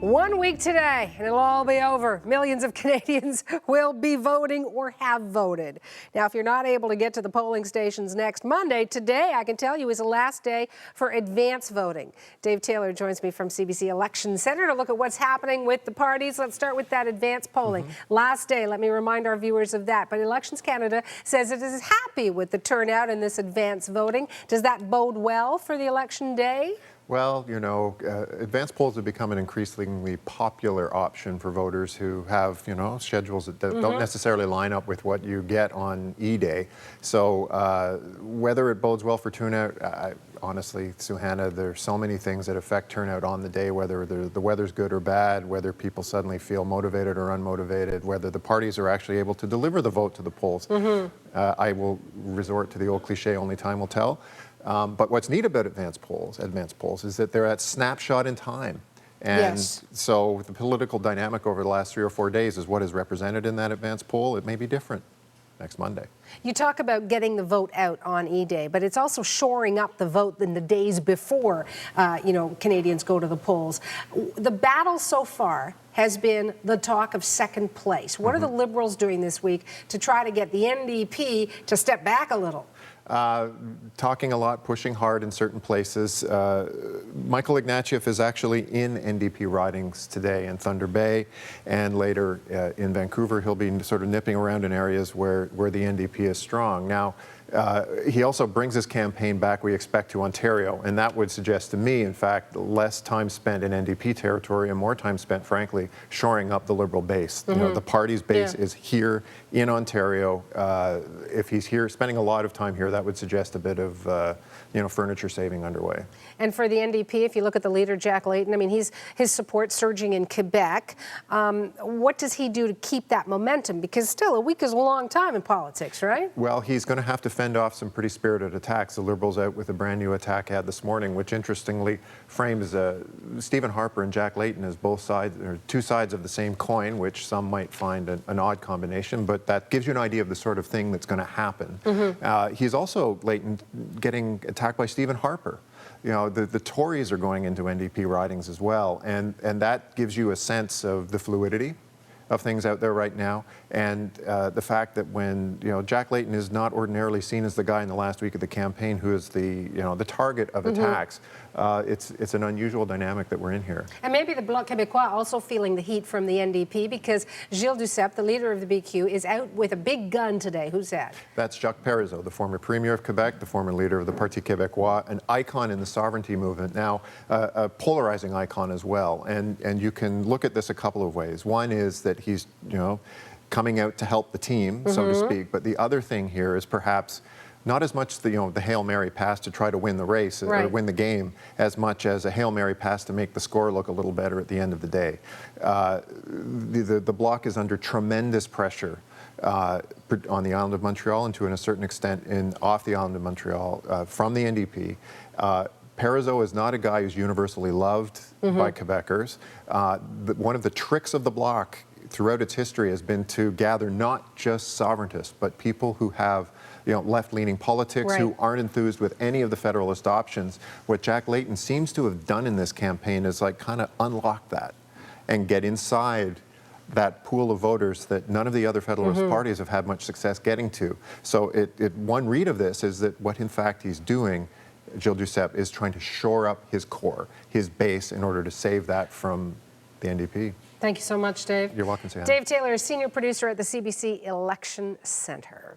1 week today, and it'll all be over. Millions of Canadians will be voting or have voted. Now, if you're not able to get to the polling stations next Monday, today, I can tell you, is the last day for advance voting. Dave Taylor joins me from CBC Election Centre to look at what's happening with the parties. Let's start with that advance polling. Last day, let me remind our viewers of that. But Elections Canada says it is happy with the turnout in this advance voting. Does that bode well for the election day? Well, you know, advance polls have become an increasingly popular option for voters who have, you know, schedules that don't necessarily line up with what you get on E-Day. So whether it bodes well for turnout, honestly, Suhana, there's so many things that affect turnout on the day, whether the weather's good or bad, whether people suddenly feel motivated or unmotivated, whether the parties are actually able to deliver the vote to the polls. I will resort to the old cliche, only time will tell. But what's neat about advance polls is that they're at snapshot in time. And so the political dynamic over the last 3 or 4 days is what is represented in that advance poll. It may be different next Monday. You talk about getting the vote out on E-Day, but it's also shoring up the vote in the days before, you know, Canadians go to the polls. The battle so far has been the talk of second place. What are the Liberals doing this week to try to get the NDP to step back a little? Talking a lot, pushing hard in certain places. Michael Ignatieff is actually in NDP ridings today in Thunder Bay, and later in Vancouver. He'll be sort of nipping around in areas where the NDP is strong. Now, he also brings his campaign back, we expect, to Ontario, and that would suggest to me, in fact, less time spent in NDP territory and more time spent, frankly, shoring up the Liberal base. You know, the party's base is here in Ontario. If he's here, spending a lot of time here, that would suggest a bit of, you know, furniture saving underway. And for the NDP, if you look at the leader, Jack Layton, I mean, his support surging in Quebec. What does he do to keep that momentum? Because still, a week is a long time in politics, right? Well, he's going to have to fend off some pretty spirited attacks. The Liberals out with a brand new attack ad this morning, which interestingly frames Stephen Harper and Jack Layton as both sides, or two sides of the same coin, which some might find an odd combination, but that gives you an idea of the sort of thing that's going to happen. He's also, Layton, getting attacked by Stephen Harper. You know, the Tories are going into NDP ridings as well, and that gives you a sense of the fluidity of things out there right now, and the fact that when, you know, Jack Layton is not ordinarily seen as the guy in the last week of the campaign who is the, you know, the target of attacks, it's an unusual dynamic that we're in here. And maybe the Bloc Québécois also feeling the heat from the NDP, because Gilles Duceppe, the leader of the BQ, is out with a big gun today. Who's that? That's Jacques Parizeau, the former Premier of Quebec, the former leader of the Parti Québécois, an icon in the sovereignty movement, now a polarizing icon as well. And you can look at this a couple of ways. One is that he's, you know, coming out to help the team, so to speak. But the other thing here is perhaps not as much the, you know, the Hail Mary pass to try to win the race or win the game, as much as a Hail Mary pass to make the score look a little better at the end of the day. The Bloc is under tremendous pressure on the island of Montreal, and to a certain extent off the island of Montreal from the NDP. Parizeau is not a guy who's universally loved by Quebecers. One of the tricks of the Bloc throughout its history has been to gather not just sovereigntists, but people who have, you know, left-leaning politics, who aren't enthused with any of the Federalist options. What Jack Layton seems to have done in this campaign is like kind of unlock that and get inside that pool of voters that none of the other Federalist parties have had much success getting to. So one read of this is that what in fact he's doing, Gilles Duceppe, is trying to shore up his core, his base, in order to save that from the NDP. Thank you so much, Dave. You're welcome, Suhana. Dave Taylor is senior producer at the CBC Election Centre.